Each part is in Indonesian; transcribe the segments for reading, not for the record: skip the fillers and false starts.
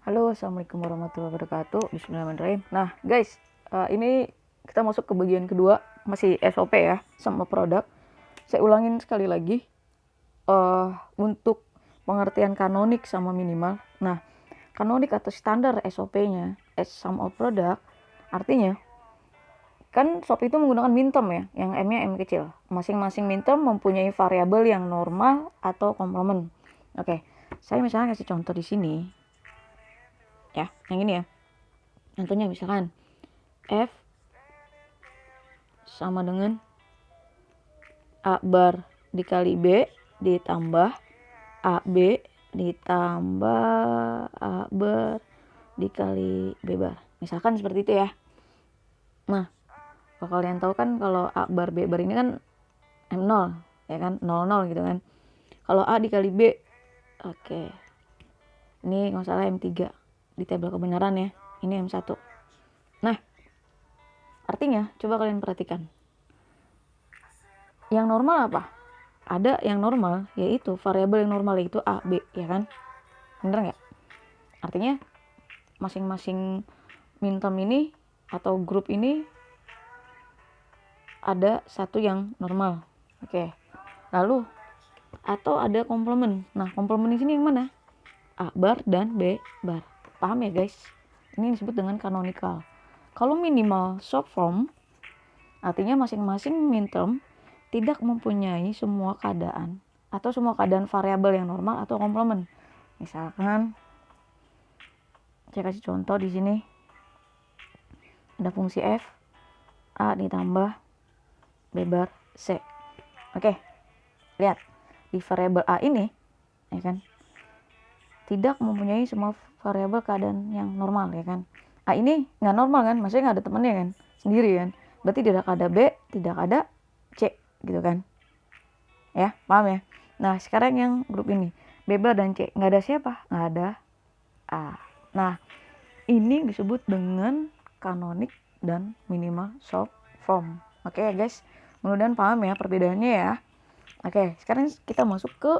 Halo, assalamualaikum warahmatullahi wabarakatuh. Bismillahirrahmanirrahim. Nah, guys, ini kita masuk ke bagian kedua, masih SOP ya, sama produk. Saya ulangin sekali lagi untuk pengertian kanonik sama minimal. Nah, kanonik atau standar SOP-nya, sum of product, artinya kan SOP itu menggunakan min term ya, yang M-nya M kecil. Masing-masing min term mempunyai variabel yang normal atau komplement. Oke, saya misalnya kasih contoh di sini. Ya, yang ini ya. Contohnya misalkan F sama dengan A bar dikali B ditambah AB ditambah A bar dikali B bar. Misalkan seperti itu ya. Nah, kalau kalian tahu kan kalau A bar B bar ini kan M0 ya kan, 00 gitu kan. Kalau A dikali B, oke. Ini nggak salah M3 di tabel kebenaran ya. Ini M1. Nah, artinya coba kalian perhatikan. Yang normal apa? Ada yang normal, yaitu variabel yang normal yaitu A, B, ya kan? Bener nggak? Artinya masing-masing min term ini atau grup ini ada satu yang normal. Oke. Lalu atau ada komplement. Nah, komplement di sini yang mana? A bar dan B bar. Paham ya, guys? Ini disebut dengan canonical. Kalau minimal short form, artinya masing-masing min term tidak mempunyai semua keadaan atau semua keadaan variabel yang normal atau komplement. Misalkan saya kasih contoh di sini. Ada fungsi f, a ditambah b bar c. Oke. Lihat, di variabel a ini ya kan tidak mempunyai semua variabel keadaan yang normal ya kan. A ini nggak normal kan, maksudnya nggak ada temannya kan, sendiri kan. Berarti tidak ada B, tidak ada C gitu kan. Ya, paham ya? Nah, sekarang yang grup ini, B bar dan C, nggak ada siapa? Nggak ada A. Nah, ini disebut dengan kanonik dan minimal short form. Oke ya guys, mudah-mudahan paham ya perbedaannya ya. Oke, sekarang kita masuk ke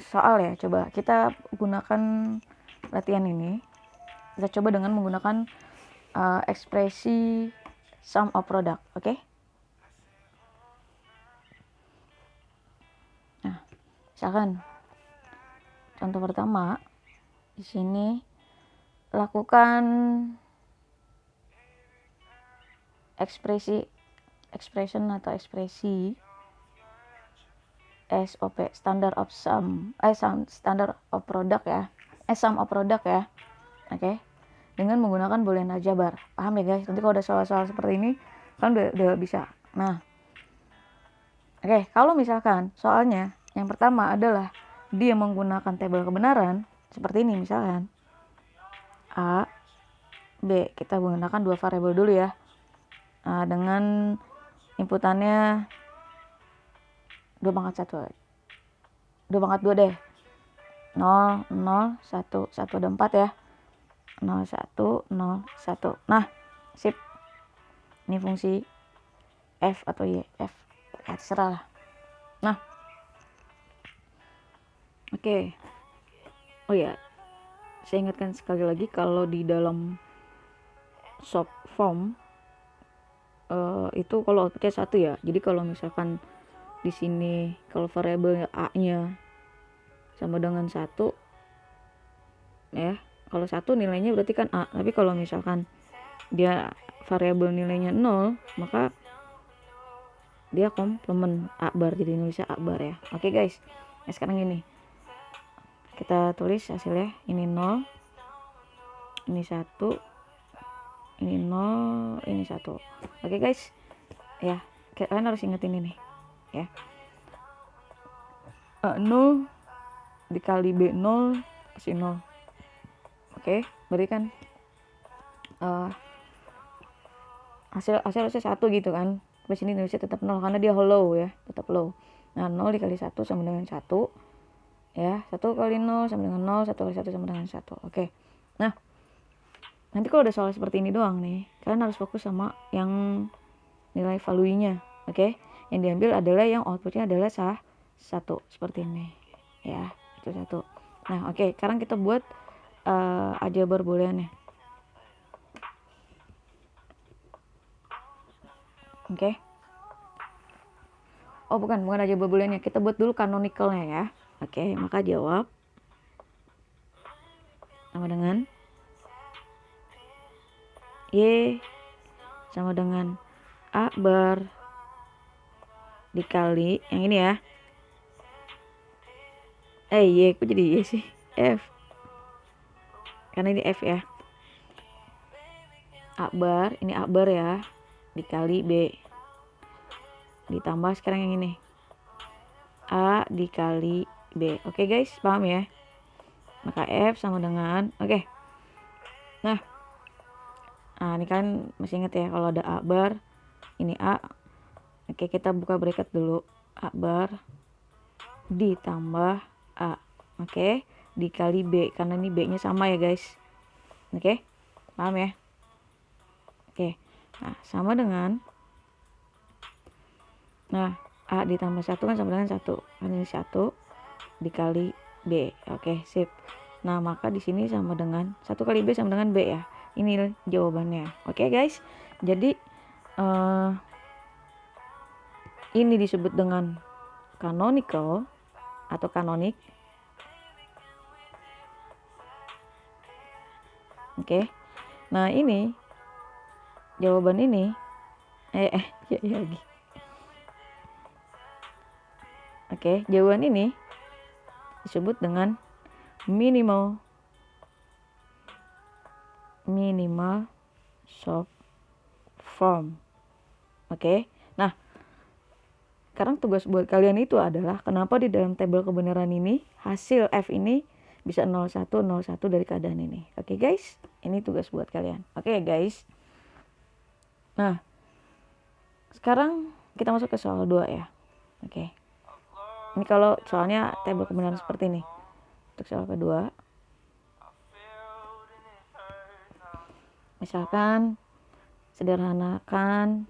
soal ya. Coba kita gunakan latihan ini. Kita coba dengan menggunakan ekspresi sum of product. Oke. Nah, misalkan contoh pertama di sini lakukan expression atau ekspresi SOP, standard of sum of product ya. Sum of product ya. Oke. Dengan menggunakan boolean aljabar. Paham ya guys? Nanti kalau ada soal-soal seperti ini kan udah bisa. Nah. Oke, kalau misalkan soalnya yang pertama adalah dia menggunakan tabel kebenaran seperti ini misalkan. A, B, kita menggunakan dua variabel dulu ya. Dengan inputannya 2/1. 2/2 deh. 0, 0, 1, 1 ada 4 ya. 0, 1, 0, 1. Nah, sip. Ini fungsi F atau Y. F. Ya, terserah lah. Nah. Oke. Oh ya. Saya ingatkan sekali lagi kalau di dalam short form itu kalau outputnya 1 ya. Jadi kalau misalkan di sini kalau variabel A-nya sama dengan 1 ya. Kalau 1 nilainya berarti kan A. Tapi kalau misalkan dia variabel nilainya 0, maka dia komplement A bar, jadi nulisnya A bar ya. Oke guys. Nah, sekarang ini kita tulis hasilnya. Ini 0, ini 1, ini 0, ini 1. Oke guys. Ya, kalian harus ingetin ini ya. A 0 dikali B 0 kasih 0. Oke, berarti kan hasilnya 1 gitu kan. Tapi sini nulisnya tetap 0 karena dia hollow ya, tetap low. Nah, 0 dikali 1 sama dengan 1. Ya, 1 kali 0 sama dengan 0, 1 kali 1 sama dengan 1. Oke. Nah, nanti kalau ada soal seperti ini doang nih, kalian harus fokus sama yang nilai value-nya. Oke. Yang diambil adalah yang outputnya adalah 1 seperti ini. Ya, itu 1. Nah, oke, sekarang kita buat aljabar booleannya. Oke. Oh bukan aljabar booleannya, kita buat dulu canonicalnya ya. Oke, maka jawab sama dengan Y sama dengan A bar dikali yang ini ya. Y, kok jadi Y sih? F. Karena ini F ya. A bar, ini A bar ya, dikali B. Ditambah sekarang yang ini. A dikali B. Oke guys, paham ya? Maka F sama dengan, oke. Nah, ini kalian masih ingat ya kalau ada A bar, ini A. Oke, kita buka bracket dulu. A bar ditambah A. Oke, dikali B. Karena ini B-nya sama ya guys. Oke, paham ya? Oke, nah sama dengan, nah A ditambah 1 kan sama dengan 1. Kan ini 1 dikali B. Oke, sip. Nah, maka di sini sama dengan 1 kali B sama dengan B ya. Ini jawabannya. Oke guys, jadi ini disebut dengan canonical atau kanonik. Oke. Nah, ini jawaban ini ya lagi. Oke, jawaban ini disebut dengan minimal short form. Oke. Nah, sekarang tugas buat kalian itu adalah kenapa di dalam tabel kebenaran ini hasil F ini bisa 01 dari keadaan ini. Oke guys, ini tugas buat kalian. Oke guys. Nah, sekarang kita masuk ke soal 2 ya. Oke. Ini kalau soalnya tabel kebenaran seperti ini. Untuk soal kedua, misalkan sederhanakan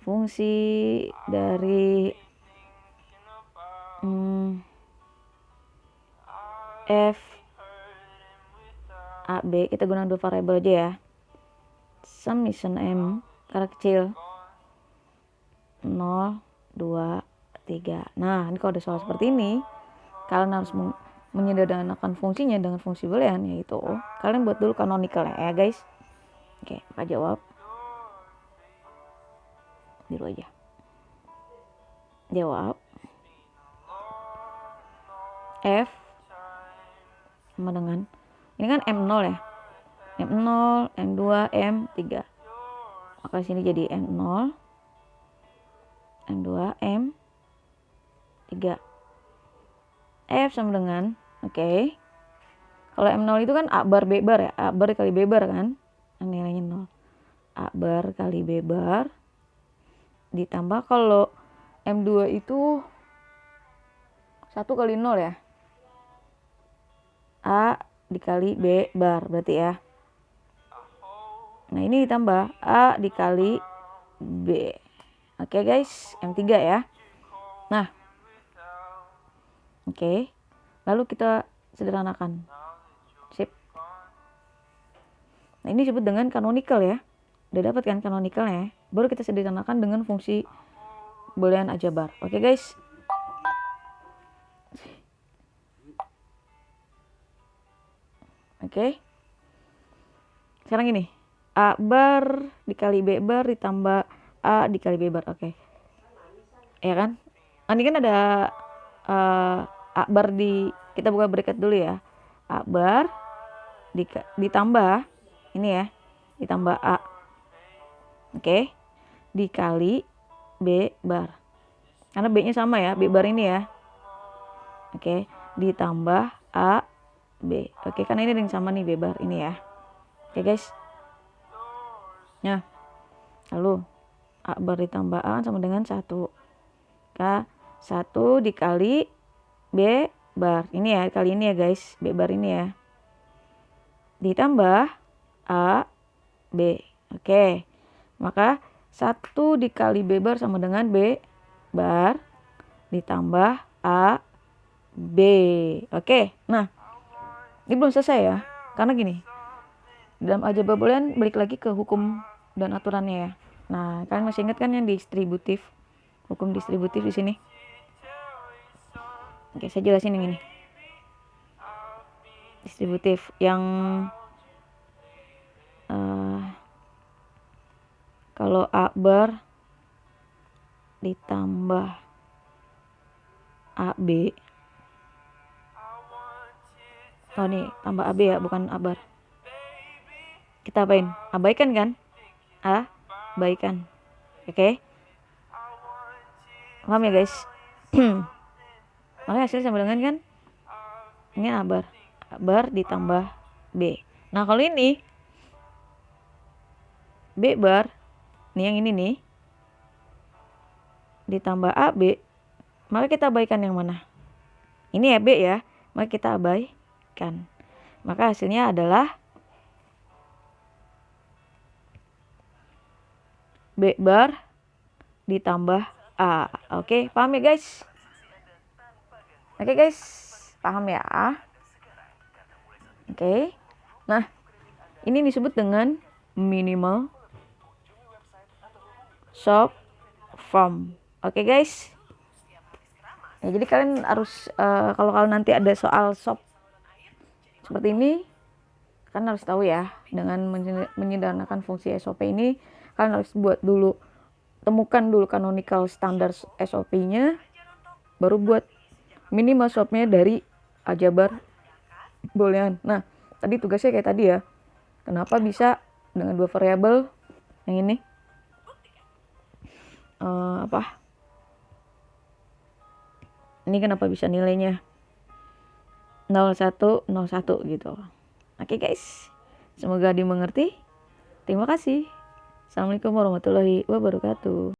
fungsi dari F A B, kita gunakan 2 variabel aja ya. Summation M karena kecil 0, 2, 3. Nah, ini kalau ada soal seperti ini, kalian harus menyederhanakan fungsinya dengan fungsi boolean, yaitu kalian buat dulu canonical ya guys. Oke, maka jawab biru aja. Jawab F sama dengan, ini kan M0 ya, M0, M2, M3, maka sini jadi M0, M2, M3. F sama dengan, oke. Kalau M0 itu kan A bar B bar ya, A bar kali B bar kan, nilainya 0. A bar kali B bar ditambah, kalau M2 itu 1 kali 0 ya, A dikali B bar berarti ya. Nah, ini ditambah A dikali B. Oke guys, M3 ya. Nah, oke. Lalu kita sederhanakan. Sip. Nah, ini disebut dengan canonical ya. Udah dapat kan canonicalnya? Baru kita sederhanakan dengan fungsi boolean aljabar. Oke guys. Oke. Sekarang ini A bar dikali B bar ditambah A dikali B bar. Oke. Ya kan? Ini kan ada A bar kita buka bracket dulu ya. A bar ditambah ini ya. Ditambah A. Oke. Dikali B bar. Karena B-nya sama ya, B bar ini ya. Oke. Ditambah A B. Oke, karena ini yang sama nih B bar ini ya. Oke guys. Nah, lalu A bar ditambah A sama dengan 1. K 1 dikali B bar. Ini ya, kali ini ya guys, B bar ini ya. Ditambah A B. Oke. Maka 1 dikali B bar sama dengan B bar ditambah A B. Oke, nah ini belum selesai ya, karena gini, dalam aljabar boolean balik lagi ke hukum dan aturannya ya. Nah, kalian masih ingat kan yang distributif, hukum distributif di sini? Oke, saya jelasin yang ini. Distributif yang kalau A bar ditambah AB, oh nih tambah AB ya, bukan A bar. Kita apain? Abaikan kan? Abaikan. Oke. Paham ya guys? Makanya hasilnya sama dengan kan? Ini A bar. A bar ditambah B. Nah kalau ini B bar, nih yang ini nih, ditambah AB, maka kita abaikan yang mana? Ini ya B ya, maka kita abaikan. Maka hasilnya adalah B bar ditambah A. Oke, paham ya guys? Oke guys, paham ya? Oke. Nah, ini disebut dengan minimal short form. Oke guys. Ya, jadi kalian harus kalau nanti ada soal short seperti ini, kalian harus tahu ya, dengan menyederhanakan fungsi SOP ini, kalian harus temukan dulu canonical standard SOP-nya, baru buat minimal short-nya dari aljabar boolean. Nah, tadi tugasnya kayak tadi ya. Kenapa bisa dengan 2 variabel yang ini? Ini kenapa bisa nilainya 0101 gitu. Oke guys, semoga dimengerti. Terima kasih. Assalamualaikum warahmatullahi wabarakatuh.